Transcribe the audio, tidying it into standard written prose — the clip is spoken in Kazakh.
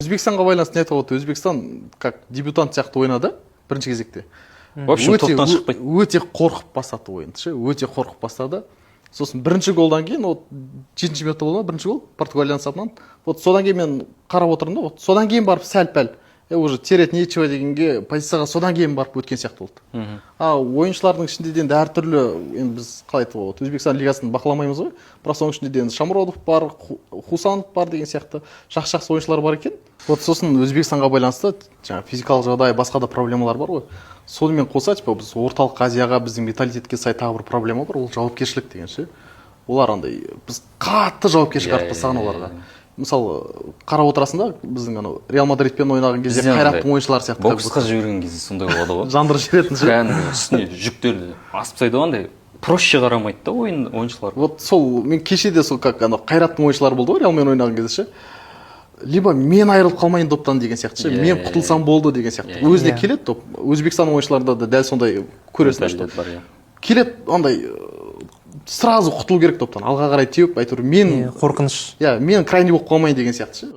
Өзбекстанға байланысты не айтып отыр? Өзбекстан как дебютант сияқты ойнады бірінші кезекте. Вообще топтан шықпайды. Өте қорқып бастады ойынды ше, өте қорқып бастады. Сосын бірінші голдан кейін, вот 7-ші минутта болды ма, бірінші гол Португалияның сапынан. Вот содан кейін мен қарап отырмын да, вот содан кейін барып сәл-пәл уже терять нечего дегенге позицияға содан кейін барып өткен сияқты болды. Ойыншылардың ішінде де енді әртүрлі, енді біз қалай айтуға болады, Өзбекстан лигасын бақыламаймыз ғой. Бірақ соның ішінде де Шамродов бар, Хусанов бар деген сияқты жақсы ойыншылар бар екен. Вот сосын Өзбекстанға байланысты жаңа физикалық жағдай, басқа да проблемалар бар ғой. Сонымен қоса, типа біз орталық Азияға біздің менталитетке сай тағы бір проблема бар, ол жауапкершілік деген ше. Олар андай біз қатты жауапкершілік артып тастаған оларға. Мысалы, қарап отырасың да, біздің анау Реал Мадридпен ойнаған кезде қайраттың ойыншылары сияқты. Боксқа жіберген кезде сондай болады ғой. Жандырып жіберетін ше. Кәдімгі үстіне жүктерді асып тастайды ғой, андай проще қарамайды да ойыншылар. Вот сол мен кеше де сол как анау қайраттың ойыншылары болды ғой Реалмен ойнаған кезде ше. Либо мен айырылып қалмайын доптан деген сияқты ше, мен құтылсам болды деген сияқты. Өзіне келеді топ. Өзбекстан ойыншыларында да дәл сондай көресің что. Келеді андай сразу құтылу керек топтан. Алға қарай теуіп, әйтеуір мен қорқыныш. Мен крайний болып қалмайын деген сияқты ше.